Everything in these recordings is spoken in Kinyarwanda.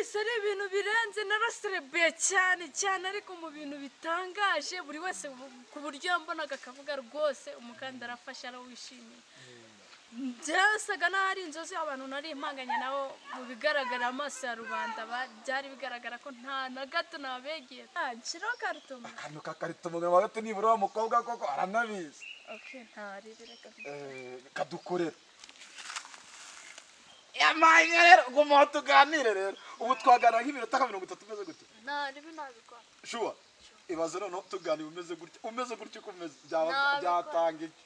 numvise ari ibintu birenze naraserebuye cyane ariko mu bintu bitangaje buri wese ku buryo yambonaga akavuga rwose umukandara afashe arawishimiye. Byasaga n'aho ari inzozi abantu nari impanganye nabo mu bigaragara amaso ya rubanda byari bigaragara ko nta na gato nabegeye. Nshiraho karitomo. Akantu kakaritomo ngo gato nibura wa mukobwa koko aranabizi. Okay, ntari bireka. Kadukorera. Yamanya rero guma tuganire rero. Ubu twagana nk'iminota 30 meze gute? Ntari binabikwa. Shuwa. Ibaze none tuganire umeze gutya kumeze byatanga iki?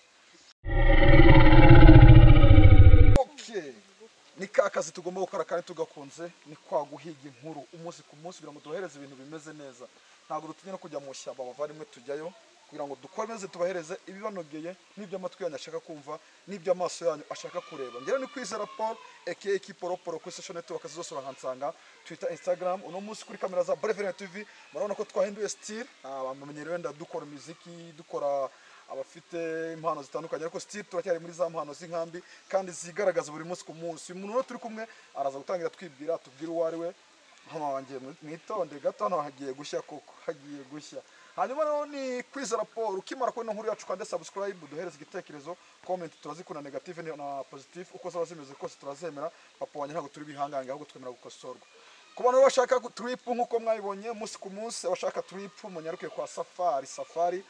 Okay. Ni kazi tugomba gukora kandi tugakunze ni kwa guhiga inkuru umunsi ku munsi kugira ngo duhereze ibintu bimeze neza. Ntabwo rutinye no kujya mu shyamba bavarimwe tujyayo kugira ngo dukomeze tubahereze ibibanogeye n'ibyo amatwi yanyu ashaka kumva n'ibyo amaso yanyu ashaka kureba. Ngero ni Kwizera Paul aka Kiporoporo kuri social network zose urahansanga Twitter, Instagram, uno munsi kuri kamera za Brevenet TV. Marabona ko twahinduye style, bamenyerewe ndadukora muziki, dukora abafite impano zitandukanye ariko style turacyari muri za mpano z'inkambi kandi zigaragaza buri munsi ku munsi. Umuntu no turi kumwe araza gutangira twibwira tubwira uwo ari we. Hano wangiye mwitonde gato hano hagiye gushya koko hagiye gushya. Hanyuma rero ni Kwizera Paul ukimara kubona inkuru yacu kandi subscribe duhereze igitekerezo comment turazikuna negative na positive uko zaba zimeze kose turazemera. Papa wanjye ntabwo turi bihanganga ahubwo twemera gukosorwa. Ku bantu bashaka trip nkuko mwabibonye umunsi ku munsi abashaka trip munyaruke kwa Safari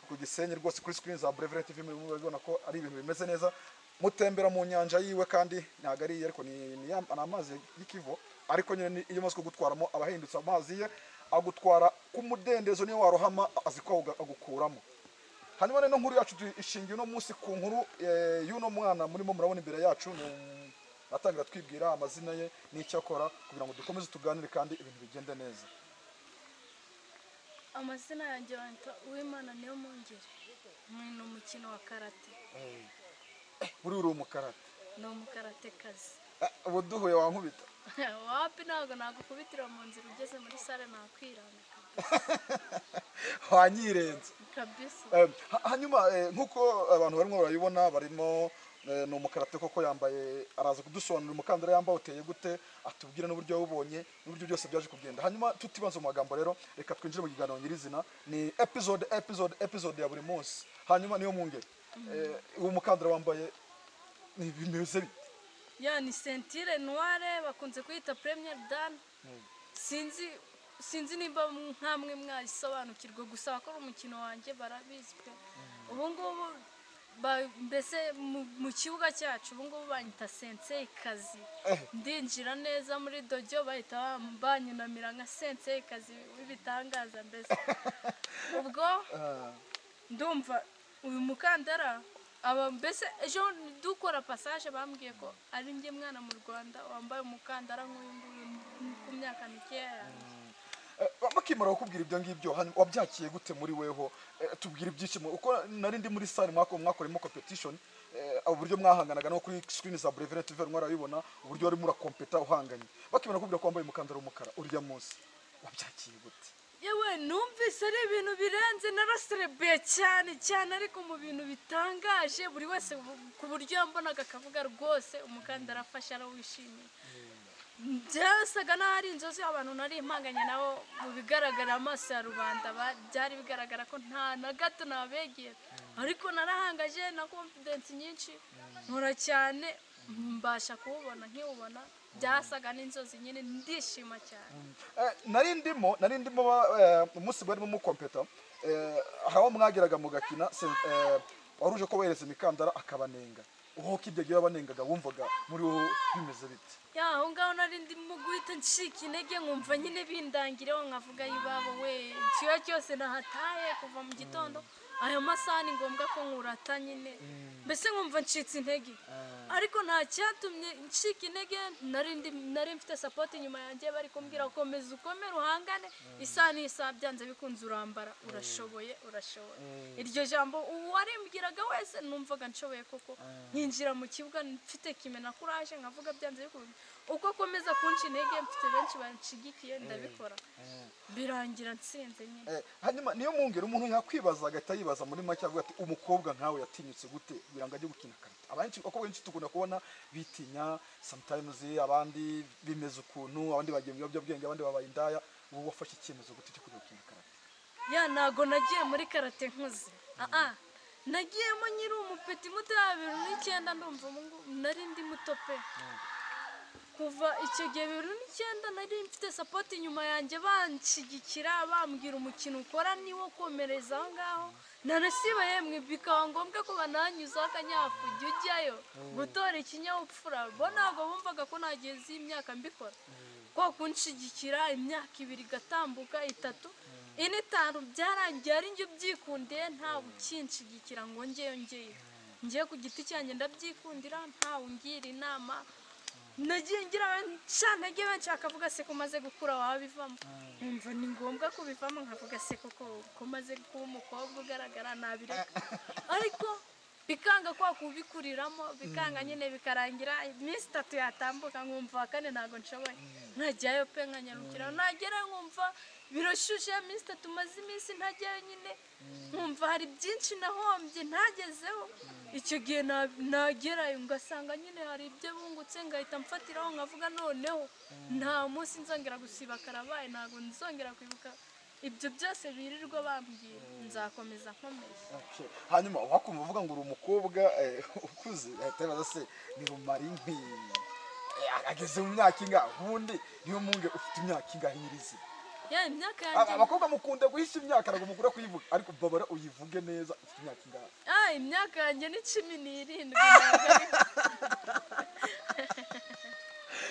ku Gisenyi rwose kuri screen za Brevenet TV mubibona ko ari ibintu bimeze neza. Mutembera mu nyanja yiwe kandi ntago ari ariko ni amazi y'ikivo ariko nyine iyo maze kugutwaramo abahindutse amazi ye agutwara ku mudendezo niyo warohama aziko agukuramo. Hanyuma rero nkuru yacu ishingiye no munsi ku nkuru y'uno mwana murimo murabona imbere yacu atangira twibwira amazina ye n'icyo akora kugira ngo dukomeze tuganire kandi ibintu bigende neza. Amazina yanjye wanta Uwimana niyo mongere. Ni umukino wa karate. Uri umukarate. Ni umukarate kazi. Ubu duhuye wankubita. Wapi ntago nagukubitira mu nzira ugeze muri sale nakwiranga. Wanyirenze. Kabisa. Hanyuma nkuko abantu barimo barayibona barimo no mukarate koko yambaye araza kudusobanurira umukandara yambaye uteye gute atubwira n'uburyo yawubonye n'uburyo byose byaje kugenda. Hanyuma tutibanza mu magambo rero reka twinjire mu kiganiro nyirizina ni episode ya buri munsi. Hanyuma niyo mungere uwo mukandara wambaye ni bimeze bite? Ya ni ceinture noire bakunze kwita Premier Dan. Sinzi nimba nkamwe mwayisobanukirwa gusa akora umukino wanjye barabizwe. Ubu ngubu mbese mu kibuga cyacu ubu ngubu banyita sensei kazi. Ndinjira neza muri dojo bahita banyunamira nka sensei kazi w'ibitangaza mbese. Ubwo ndumva uyu mukandara mbese ejo dukora passage bambwiye ko ari njye mwana mu Rwanda wambaye umukandara nk'uyu ku myaka mikeya. Bakimara kukubwira ibyo ngibyo wabyakiye gute muri weho tubwira ibyishimo uko nari ndi muri salle mwakoremo competition uburyo mwahanganaga no kuri screen za Brevenet TV mwarabibona uburyo wari murakompeta uhanganye. Bakimara kukubwira ko wambaye umukandara w'umukara urya munsi wabyakiye gute? Yewe numvise ari ibintu birenze naraserebuye cyane ariko mu bintu bitangaje buri wese ku buryo yambonaga akavuga rwose umukandara afashe arawishimiye. Byasaga n'aho ari inzozi abantu nari impanganye nabo mu bigaragara amaso ya rubanda byari bigaragara ko nta na gato nabegeye ariko narahangaje na confidence nyinshi nkora cyane mbasha kuwubona nk'iwubona byasaga n'inzozi nyine ndishima cyane. Nari ndimo umunsi barimo mu kompeta aho mwageraga mu gakina waruje ko wereze imikandara akabanenga uho kibyo giye abanengaga wumvaga muri bimeze bite? Ya aho ngaho nari ndimo guhita nshika intege nkumva nyine bindangireho nkavuga yibabo we kiyo cyose nahataye kuva mu gitondo ayo masaha ni ngombwa ko nkurata nyine mbese nkumva ncitse intege ariko nta cyatumye nshika intege nari mfite support inyuma yanjye bari kumbwira komeza ukomere uhangane isa n'isa byanze bikunze urambara urashoboye. Iryo jambo uwarimbwiraga wese numvaga nshoboye koko nkinjira mu kibuga mfite kimena courage nkavuga byanze bikunze uko akomeza kunca intege mfite benshi banshigikiye ndabikora birangira nsinze nyine. Hanyuma niyo mungera umuntu yakwibaza agahita yibaza muri make avuga ati umukobwa nkawe yatinyutse gute kugira ngo ajye gukina karate. Abakobwa benshi tukunda kubona bitinya sometimes, abandi bimeze ukuntu, abandi bagiye mu biyobyabwenge, abandi babaye indaya. Wowe wafashe icyemezo gute cyo kujya gukina karate? Ya ntago nagiye muri karate nkuze, nagiyemo nyiri umupeti muto ya 2009 ndumva nari ndi muto pe. Kuva icyo gihe 2009 nari mfite support inyuma yanjye banshigikira bambwira umukino ukora niwo komereza aho ngaho. Nanasiba yemwe bikaba ngombwa ko bananyuza akanyafu ujyayo gutora ikinyabupfura, bo ntago bumvaga ko nageze imyaka mbikora. Ko kunshigikira imyaka 2 igatambuka 3 ine 5 byarangiye ari njye byikundiye nta ukinshigikira ngo ngiye ku giti cyanjye ndabyikundira nta ungira inama. Nagiye ngira cyane ngiye banshaka avuga se ko maze gukura wabivamo, umva ni ngombwa ko bivamo, nkavuga se ko maze kuba umukobwa ugaragara nabireka. Ariko bikanga kwa kubikuriramo bikanga nyine bikarangira iminsi 3 yatambuka nkumva kane ntago nshoboye, nkajyayo pe nkanyarukira, nagera nkumva biroshushe iminsi 3 maze iminsi ntajyayo nyine nkumva hari byinshi nahombye ntagezeho. Icyo gihe nagerayo ngasanga nyine hari ibyo bungutse ngahita mfatiraho nkavuga noneho nta munsi nzongera gusiba karabaye, ntago nzongera kwibuka ibyo byose birirwa bambwira, nzakomeza nkomeye. Hanyuma wakumva uvuga ngo uri umukobwa ukuze, ahita baza se ni rumari nki ageze mu myaka ingahe? Ubundi niyo munge ufite imyaka ingahe nyirizi? Ya imyaka yanjye abakobwa mukunde guhisha imyaka ntago mukura kuyivuga, ariko babara uyivuge neza ufite imyaka ingahe? Imyaka yanjye ni 17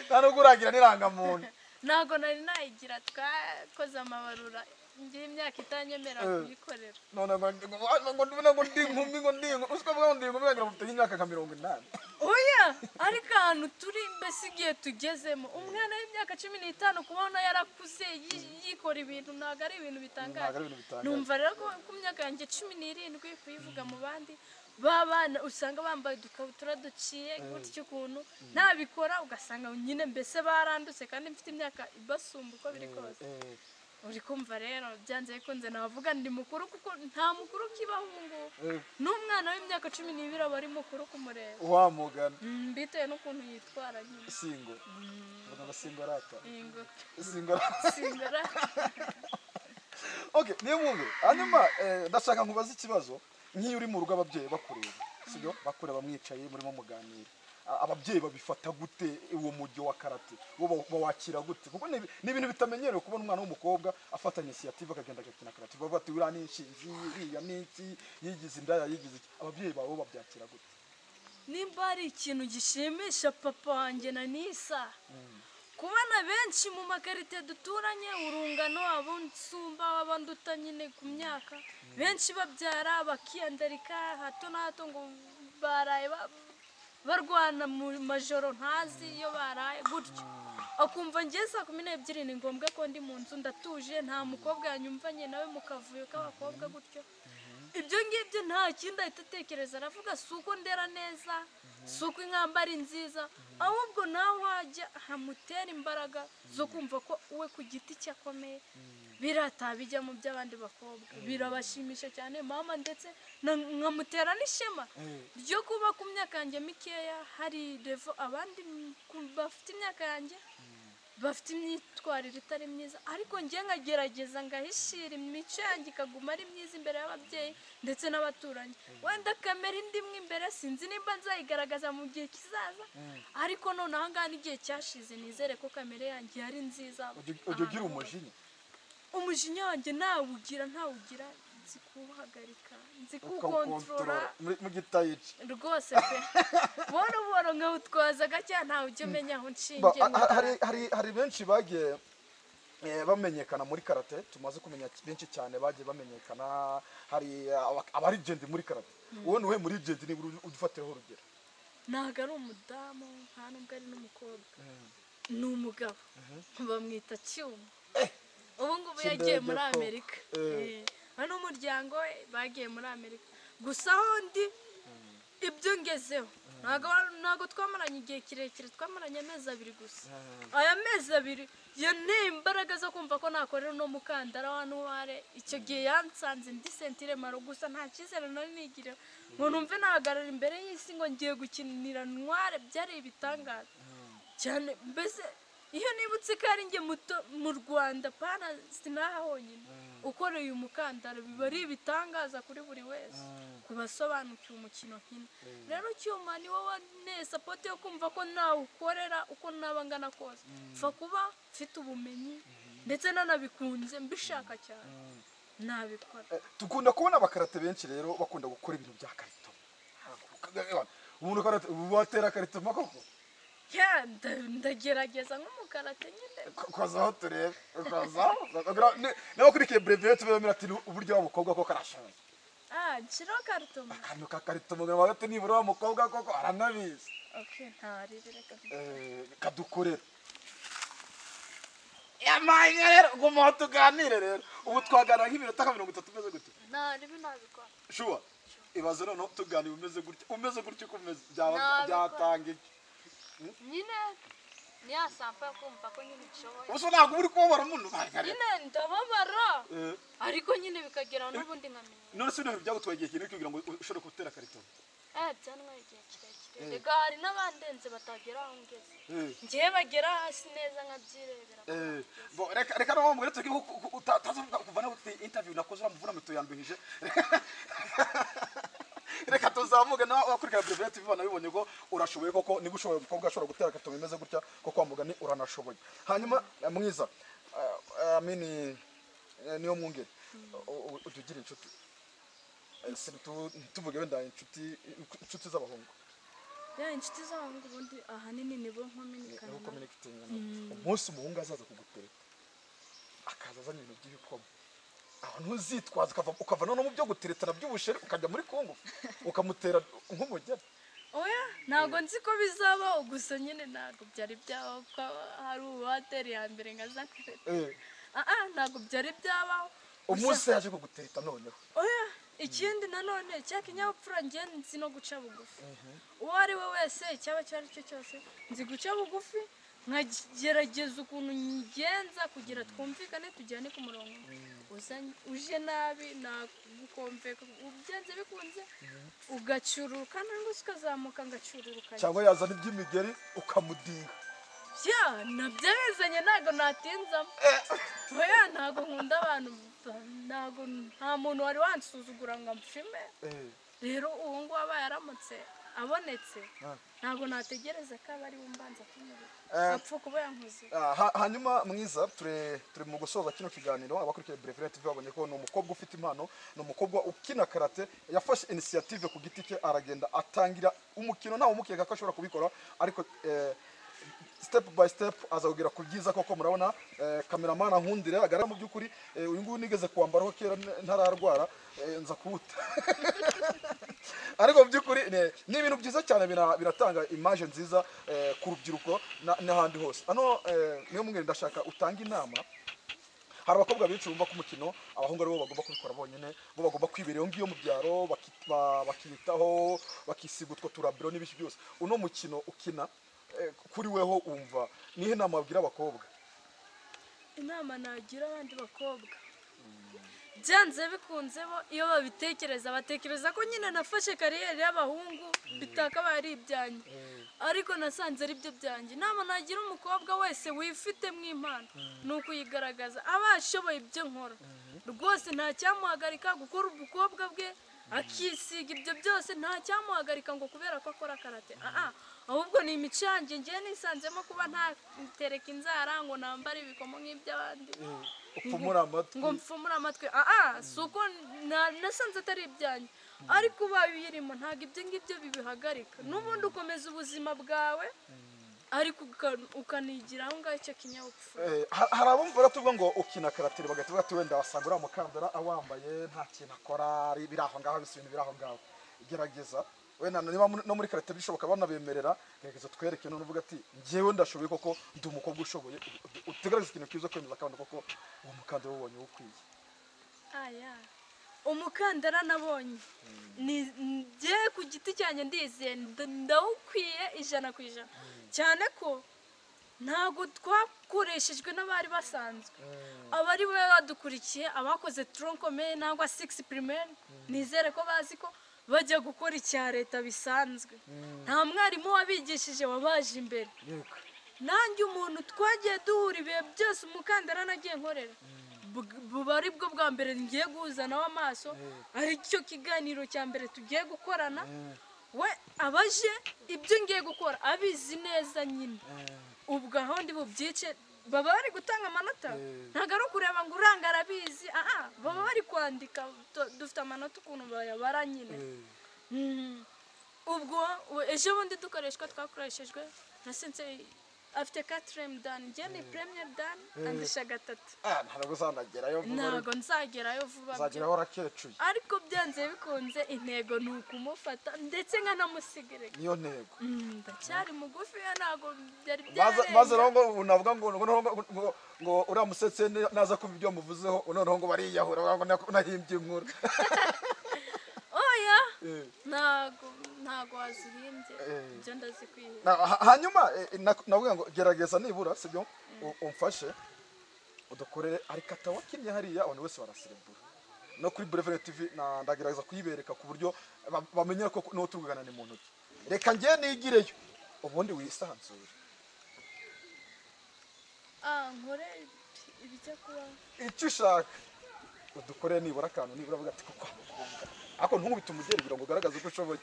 ntabwo uragira n'irangamuntu. Ntago nari nayigira, twakoze amabarura ngira imyaka itanyemera kuyikorera. None ngo ndi nkumi ngo ndi usiko bwa ndi nkumi ngira mufite imyaka nka 80. Oya ariko ahantu turi mbese igihe tugezemo umwana w'imyaka 15 kubona yarakuze yikora ibintu ntago ari ibintu bitangaje. Numva rero ko ku myaka yanjye 17 kuyivuga mu bandi babana usanga bambaye dukabutura duciye gutyo ukuntu ntabikora, ugasanga nyine mbese barandutse kandi mfite imyaka ibasumba uko biri kose. Uri kumva rero byanze bikunze navuga ndi mukuru kuko nta mukuru kibahungu n'umwana w'imyaka 12 aba ari mukuru kumureba. Wamugana bitewe n'ukuntu yitwara nyine. Singo singo rata singo rata. Okay, niyo munge hanyuma ndashaka nkubaza ikibazo. Nk'iyo uri mu rugo ababyeyi bakureba, sibyo bakureba mwicaye murimo muganira, ababyeyi babifata gute uwo mujyi wa karate? Bo bawakira gute? Kuko ni ibintu bitamenyerewe kubona umwana w'umukobwa afata initiative akagenda agakina karate. Baba bati ura n'inshinzi iriya n'iki yigize indaya yigize iki. Ababyeyi bawe babyakira gute? Nimba ari ikintu gishimisha papa wanjye na Nisa, kubana benshi mu makarite duturanye urungano abonsumba abanduta nyine ku myaka benshi babyara bakiyandarika hato na hato ngo baraye barwana mu majoro ntazi iyo baraye gutyo, akumva ngiye saa 12 ni ngombwa ko ndi mu nzu ndatuje nta mukobwa yanyumvanye nawe mu kavuyo k'abakobwa gutyo. Ibyo ngibyo nta kindi ahita atekereza, aravuga suko ndera neza suko inkambara nziza, ahubwo nawe wajya hamutera imbaraga zo kumva ko we ku giti cyakomeye biratabijya mu by'abandi bakobwa, birabashimisha cyane mama, ndetse nkamutera n'ishema ryo kuba ku myaka yanjye mikeya hari revo abandi bafite imyaka yanjye bafite imyitwarire itari myiza, ariko njye nkagerageza ngahishira imico yanjye ikaguma ari myiza imbere y'ababyeyi ndetse n'abaturanyi. Wenda kamera indimwe imbere sinzi nimba nzayigaragaza mu gihe kizaza, ariko none aha ngaha n'igihe cyashize nizere ko kamera yanjye yari nziza. Ujye ugira umujinya wanjye ntawugira nzi kuwuhagarika, nzi kuwukontorora mu gitayici rwose pe. Boro nkawutwaza gake ntawe ujya umenya aho nshingiye. Hari benshi bagiye bamenyekana muri karate, tumaze kumenya benshi cyane bagiye bamenyekana. Hari abari legend muri karate, wowe nuhe muri legend ni udufateho urugero? Ntago ari umudamu nta nubwo ari n'umukobwa, ni umugabo bamwita Cyuma. Ubu ngubu yagiye muri Amerika, hano umuryango we bagiye muri Amerika. Gusa aho ndi ibyo ngezeho ntago twamaranye igihe kirekire, twamaranye amezi 2 gusa. Aya mezi 2 yanteye imbaraga zo kumva ko nakorera no mukandara wa Ntware. Icyo gihe yansanze ndi sentire maro gusa nta cyizere nari nigira ngo numve nahagarara imbere y'isi ngo ngiye gukinira Ntware. Byari ibitangaza cyane, mbese iyo nibutse ko ari nge muto mu Rwanda pana sinaha honyine ukoreye umukandara, biba ari ibitangaza kuri buri wese kubasobanukiwe umukino nkina. Rero Cyuma ni wowe ne support yo kumva ko nawe ukorera uko nabangana kose, fa kuba mfite ubumenyi ndetse nanabikunze mbishaka cyane nabikora. Tukunda kubona abakarate benshi rero bakunda gukora ibintu bya karito. Umuntu karate watera karito makoko ndagerageza nk'umukarate nyine kwazaho turebe kwazaho nawe kurikiye brevet tubemera ati uburyo w'umukobwa ko karashoboye. Nshiro karito akantu ka karito mugabo hagati nibura w'umukobwa koko aranabizi. Okay, ntari bireka kadukorera yamanya rero guma tuganire rero. Ubu twagana nk'iminota 30 meze gute? ntari binabikora Shuwa ibaze none tuganire umeze gutyo kumeze byatanga iki nyine ni asampa kumva ko nyine nshoboye. Uso ntabwo uri kubabara umuntu bagare nyine ndababara ariko nyine bikagera n'ubundi nkamenya. None se ibintu byagutwaye igihe kinini kugira ngo ushobore gutera karito? Byanwaye igihe kirekire. Rega hari n'abandenze batagera aho ngeze, ngiye bagera hasi neza nkabyirebera. Reka no mugere tuki utazavuga kuva na interview nakoze uramuvuna mito yambuhije. Reka tuzamuge na wakurikira brevet TV nabibonye ko urashoboye koko ni gushoboye umukobwa ashobora gutera karito bimeze gutya ko kwa mugani uranashoboye. Hanyuma mwiza amini niyo mwungere utugira inshuti tuvuge wenda inshuti z'abahungu. Inshuti z'abahungu ubundi ahanini nibo nkominikana. Umunsi umuhungu azaza kugutereta akaza azanye ibintu by'ibikoma, aho ntuzitwaza ukava no mu byo guteretana by'ubusheri ukajya muri Kongo ukamutera nk'umugera. Oya ntago nzi ko bizaba gusa nyine ntago byari byaho ko hari uwateri ya mbere ngaza kureta. Ntago byari byabaho. Umunsi yaje kugutereta noneho. Oya ikindi nanone cyaka inyabupfura ngiye nzi no guca bugufi. Uwo ari we wese cyaba cyari cyo cyose nzi guca bugufi, nkagerageza ukuntu nyigenza kugira twumvikane tujyane ku murongo. Uje nabi nagukomveka ubyenze bikunze ugacururuka nangwa ukazamuka ngacururuka cyangwa yazana iby'imigeri ukamudinga. Nabyo bizanye ntago natinzamo. Oya ntago nkunda abantu, nta muntu wari wansuzugura ngo amfime. Rero ubu ngubu aba yaramutse abonetse ntago nategereza ko aba ari wumbanza kumurika apfa kuba yankoze. Hanyuma mwiza turi mu gusoza kino kiganiro. Abakurikiye brevet TV babonye ko ni umukobwa ufite impano, ni umukobwa ukina karate, yafashe initiative ku giti cye aragenda atangira umukino ntawe umukeka ko ashobora kubikora, ariko step by step aza kugira ku byiza koko. Murabona cameraman nkundire agara mu byukuri uyu nguyu nigeze kwambaraho kera ntararwara nza kubuta ariko mu byukuri ni ibintu byiza cyane biratanga image nziza ku rubyiruko n'ahandi hose. Ano niyo mwere ndashaka utanga inama. Hari abakobwa benshi bumva ko umukino abahungu aribo bagomba kubikora bonyine, bo bagomba kwibereho ngiyo mu byaro bakitaho bakisiga utwo turabiro n'ibiki byose. Uno mukino ukina kuri weho umva nihe nama wabwira abakobwa? Inama nagira abandi bakobwa byanze bikunze bo iyo babitekereza batekereza ko nyine nafashe kariyeri y'abahungu bitaka bari ibyanjye, ariko nasanze ari byo byanjye. Inama nagira umukobwa wese wifite mu impano ni ukuyigaragaza, abashoboye ibyo nkora rwose nta cyamuhagarika gukora ubukobwa bwe akisiga ibyo byose, nta cyamuhagarika ngo kubera ko akora karate. Ahubwo ni imicange ngiye nisanzemo kuba ntatereka inzara ngo nambare ibikomo nk'iby'abandi ngo mfumura amatwi. Si uko nasanze atari ibyanjye, ariko ubaye uyirimo ntabwo ibyo ngibyo bibihagarika. N'ubundi ukomeza ubuzima bwawe ariko ukanigira aho ngaho icyo kinyabupfura. Hari abumva baratuvuga ngo ukina karate bagahita bavuga ati wenda wasanga uriya mukandara awambaye nta kintu akora, biri aho ngaho bisa ibintu biri aho ngaho. Gerageza wenda niba no muri karate bishoboka banabemerera, gerageza twereke none uvuga ati njyewe ndashoboye koko, ndi umukobwa ushoboye, utegereze ikintu kiza kwemeza kandi koko uwo mukandara wubonye ukwiye. umukandara nabonye njye ku giti cyanjye ndizeye ndawukwiye 100%, cyane ko ntabwo twakoreshejwe n'abari basanzwe, abari badukurikiye abakoze troncome nangwa 6 primaire, nizere ko bazi ko bajya gukora icya leta bisanzwe, nta mwarimu wabigishije wabaje imbere. Nanjye umuntu twagiye duhura ibihe byose umukandara nagiye nkorera, buba ari bwo bwa mbere ngiye guhuzana w'amaso, ari cyo kiganiro cya mbere tugiye gukorana, we abaje ibyo ngiye gukora abizi neza nyine, ubwo aho ndi bubyice baba bari gutanga amanota, ntabwo ari ukureba ngo uranga arabizi, baba bari kwandika, dufite amanota ukuntu bayabara nyine. Ubwo ejo bundi dukoreshwa twakoreshejwe na sensei afite 4 dan, njye ni premier dan andisha 3. Ntabwo uzanagerayo vuba, ntabwo nzagerayo vuba, uzageraho rakecuye, ariko byanze bikunze intego ni ukumufata ndetse nkanamusigire, niyo ntego. Ndacyari mugufi ntabwo byari maze rero ngo unavuga ngo uriya musetse naza kumva ibyo muvuzeho, noneho ngo bariyahura ngo nahimbye inkuru. Oya, ntago wazihimbye, ibyo ndazikwiye. Hanyuma navuga ngo gerageza nibura sibyo umfashe udukorere arikata wakinnye hariya abantu bose baraserebura no kuri Brevere TV, ndagerageza kuyibereka ku buryo bamenyera ko no tuvugana ni mu ntoki. Reka ngiye nigireyo ubundi wisanzure. Nkore ibijya kuba icyo ushaka udukorere nibura akantu, nibura avuga ati kuko ako ntumubite umugeri kugira ngo ugaragaze uko ushoboye.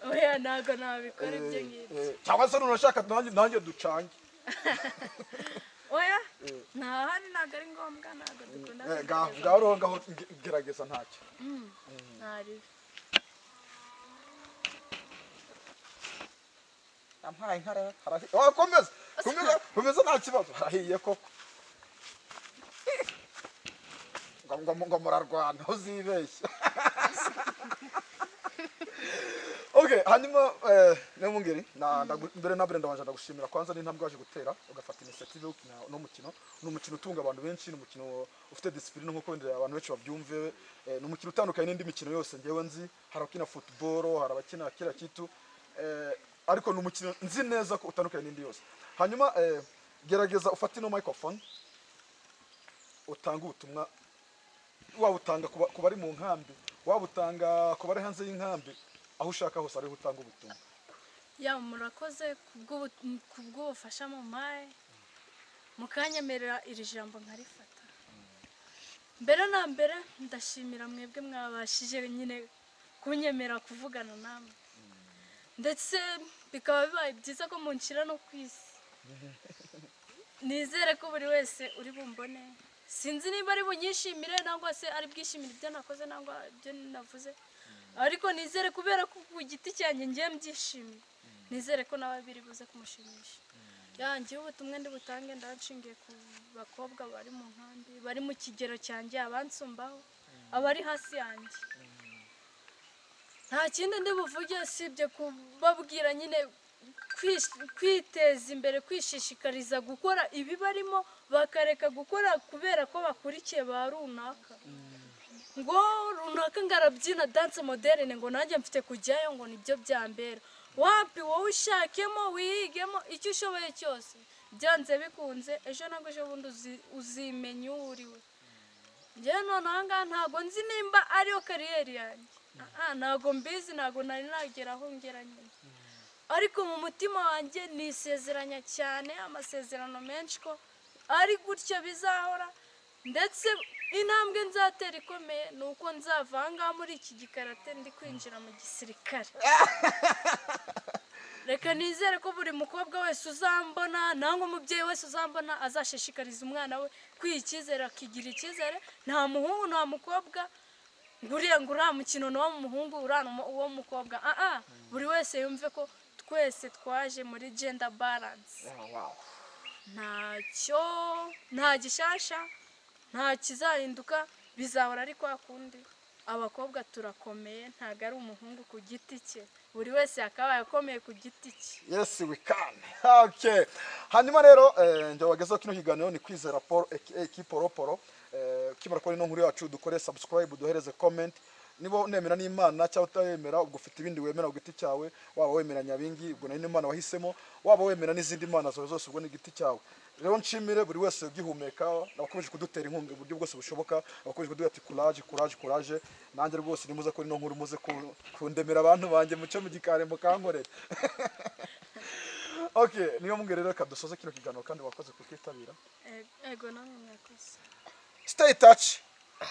Oya, ntabwo nabikora ibyo ngibyo, cyangwa se nunashaka nanjye ducange. Oya, ntahari, ntabwo ari ngombwa, ntabwo dukunda. ngaho gerageza ntacyo. Ntari ampaye nkara komeza nta kibazo, harahiye koko. ngo murarwana uzibeshya. Okay, hanyuma nemungeri mbere na Brenda wanje ndagushimira kwanza n'intambwe waje gutera ugafata initiative no mukino utunga abantu benshi, n'umukino ufite discipline nkuko wendera abantu benshi babyumve, n'umukino utandukanye n'indi mikino yose ngewe nzi, harakina football, harabakina kira kitu, ariko n'umukino nzi neza ko utandukanye n'indi yose. Hanyuma gerageza ufate no microphone utanga ubutumwa, wabutanga ku bari mu nkambi, wabutanga ku bari hanze y'inkambi, aho ushaka hose ari utanga ubutumwa. Murakoze kubw'ubufasha mu maye mukanyemerera iri jambo nkarifata. Mbere na mbere ndashimira mwebwe mwabashije nyine kunyemera kuvugana namwe, ndetse bikaba bibaye byiza ko munshira no kwisi. Nizere ko buri wese uri bumbone, sinzi niba ari bunyishimire nangwa se ari bwishimire ibyo nakoze nangwa ibyo navuze, ariko nizere kubera ko ku giti cyanjye ngiye mbyishimiye, nizere ko nawe biri buze kumushimisha. Yanjye ubutumwa ndi butange ndanshingiye ku bakobwa bari mu nkambi, bari mu kigero cyanjye, abansumbaho, abari hasi yanjye. Nta kindi ndi buvuge sibye kubabwira nyine kwiteza imbere, kwishishikariza gukora ibi barimo, bakareka gukora kubera ko bakurikiye ba runaka, ngo runaka ngarabyina dance moderne ngo nanjye mfite kujyayo ngo nibyo byambera. Wapi, wowe ushakemo wihigemo icyo ushoboye cyose, byanze bikunze ejo nabwo ejo bundi uzimenya uriwe. Njye none ahangaha ntabwo nzi nimba ariyo kariyeri yanjye, ntabwo mbizi, ntabwo nari nageraho ngera nyine, ariko mu mutima wanjye nisezeranya cyane amasezerano menshi ko ari gutyo bizahora, ndetse intambwe nzatera ikomeye ni uko nzavanga muri iki gikarate ndi kwinjira mu gisirikare. Reka nizere ko buri mukobwa wese uzambona nangwa umubyeyi wese uzambona azashishikariza umwana we kwiyikizera, akigira icyizere, nta muhungu nta mukobwa nguriya ngo uriya mukino ni uw'umuhungu uriya uwo mukobwa. Buri wese yumve ko twese twaje muri gender balance, nta gishasha, nta kizahinduka, bizahora ari kwa kundi. Abakobwa turakomeye, ntago ari umuhungu ku giti cye, buri wese yakabaye akomeye ku giti cye. Yes we can. Okay, hanyuma rero njye wagezeho kino kiganiro ni Kwizera Paul Kiporoporo. ukimara kubona ino nkuru yacu dukore subscribe duhereze comment niba unemera n'Imana cyangwa utayemera ubwo ufite ibindi wemera ku giti cyawe waba wemera Nyabingi ubwo nayo Imana wahisemo waba wemera n'izindi mana zose ubwo ni giti cyawe rero nshimire buri wese ugihumeka nabakomeje kudutera inkunga uburyo bwose bushoboka abakomeje kuduha ati courage nanjye rwose nimuze ko ino nkuru muze kundemera abantu banjye mucyo mu gikare mukankorera okay niyo mbwira rero kadusoze kino kiganiro kandi wakoze kukitabira ego namwe mwakoze stay touch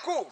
cool